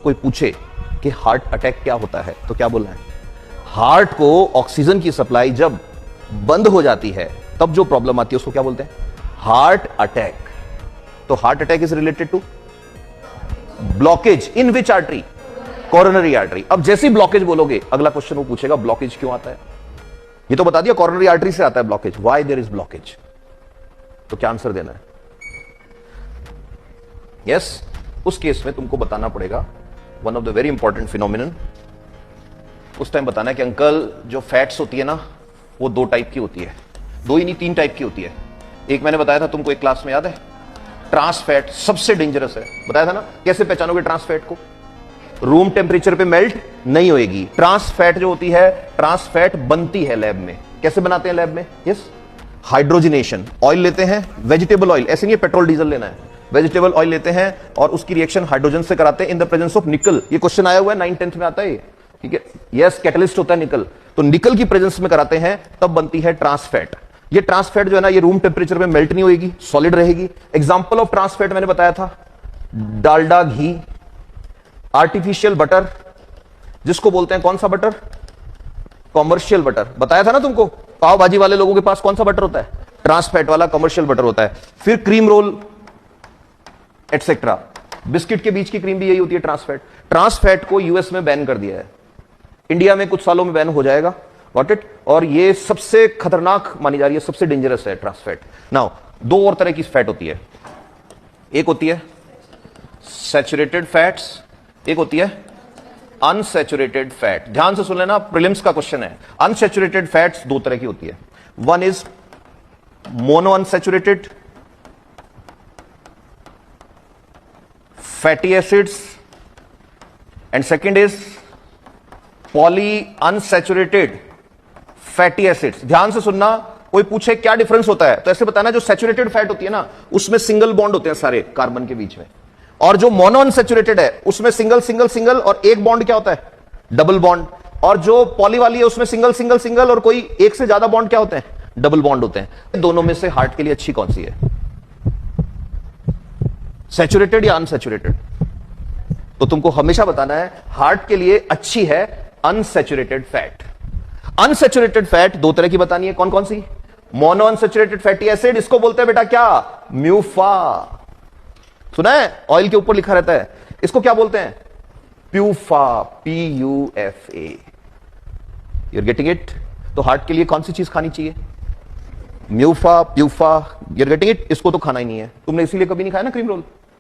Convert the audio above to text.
कोई पूछे कि हार्ट अटैक क्या होता है तो क्या बोलना है? हार्ट को ऑक्सीजन की सप्लाई जब बंद हो जाती है तब जो प्रॉब्लम आती है उसको क्या बोलते हैं? Heart attack. तो heart attack is related to blockage in which artery? Coronary artery. अब जैसे ही ब्लॉकेज बोलोगे अगला क्वेश्चन वो पूछेगा ब्लॉकेज क्यों आता है? ये तो बता दिया कोरोनरी आर्टरी से आता है blockage, why there is blockage. तो क्या आंसर देना है? यस, उस केस में तुमको बताना पड़ेगा one of the very important phenomenon. उस टाइम बताना है कि अंकल जो फैट्स होती है ना वो दो टाइप की होती है, दो ही नहीं तीन टाइप की होती है। एक मैंने बताया था तुमको एक क्लास में, याद है? ट्रांस फैट सबसे डेंजरस है, बताया था ना? कैसे पहचानोगे ट्रांस फैट को? रूम टेम्परेचर पे मेल्ट नहीं होएगी। ट्रांस फैट जो होती है, ट्रांस फैट बनती है लैब में। कैसे बनाते हैं लैब में? Yes, hydrogenation. ऑयल लेते हैं, वेजिटेबल ऑयल, ऐसे नहीं पेट्रोल डीजल लेना है, वेजिटेबल ऑयल लेते हैं और उसकी रिएक्शन हाइड्रोजन से कराते हैं इन द प्रेजेंस ऑफ निकल। ये क्वेश्चन आया हुआ है 9th-10th में आता है, ठीक है? यस, कैटलिस्ट होता है निकल, तो निकल की प्रेजेंस में कराते हैं तब बनती है ट्रांस फैट। ये ट्रांस फैट जो है ना ये रूम टेम्परेचर में मेल्ट नहीं होगी, सॉलिड रहेगी। एग्जांपल ऑफ ट्रांस फैट मैंने बताया था, डालडा घी, आर्टिफिशियल बटर, जिसको बोलते हैं कौन सा बटर? Commercial butter. बताया था ना तुमको, पाव भाजी वाले लोगों के पास कौन सा बटर होता है? ट्रांस फैट वाला कमर्शियल बटर होता है। फिर क्रीम रोल एटसेट्रा, बिस्किट के बीच की क्रीम भी यही होती है ट्रांस फैट। ट्रांस फैट को यूएस में बैन कर दिया है, इंडिया में कुछ सालों में बैन हो जाएगा, गॉट इट? और ये सबसे खतरनाक मानी जा रही है, सबसे डेंजरस है ट्रांस फैट। नाउ दो और तरह की फैट होती है, एक होती है सैचुरेटेड फैट्स, एक होती है अनसैचुरेटेड फैट। ध्यान से सुन लेना, प्रीलिम्स का क्वेश्चन है। अनसैचुरेटेड फैट्स दो तरह की होती है, one is mono unsaturated fatty acids and second is poly unsaturated fatty acids. ध्यान से सुनना, कोई पूछे क्या डिफरेंस होता है तो ऐसे बताना, जो सैचुरेटेड फैट होती है ना उसमें सिंगल बॉन्ड होते हैं सारे कार्बन के बीच में, और जो मोनो अनसैचुरेटेड है उसमें सिंगल सिंगल सिंगल और एक बॉन्ड क्या होता है? Double bond. और जो पॉली वाली है उसमें सिंगल सिंगल सिंगल और कोई एक से ज्यादा बॉन्ड क्या होते हैं? डबल बॉन्ड होते हैं। दोनों में से हार्ट के लिए अच्छी कौन सी है? सैचुरेटेड या अनसैचुरेटेड? तो तुमको हमेशा बताना है हार्ट के लिए अच्छी है अनसैचुरेटेड फैट। अनसैचुरेटेड फैट दो तरह की बतानी है, कौन कौन सी? मोनो अनसैचुरेटेड फैटी एसिड, इसको बोलते हैं बेटा क्या? म्यूफा। सुना है? ऑयल के ऊपर लिखा रहता है। इसको क्या बोलते हैं? PUFA, PUFA। You're getting it? तो हार्ट के लिए कौन सी चीज खानी चाहिए? म्यूफा, प्यूफा। You're getting it? इसको तो खाना ही नहीं है। तुमने इसीलिए कभी नहीं खाया ना क्रीम रोल।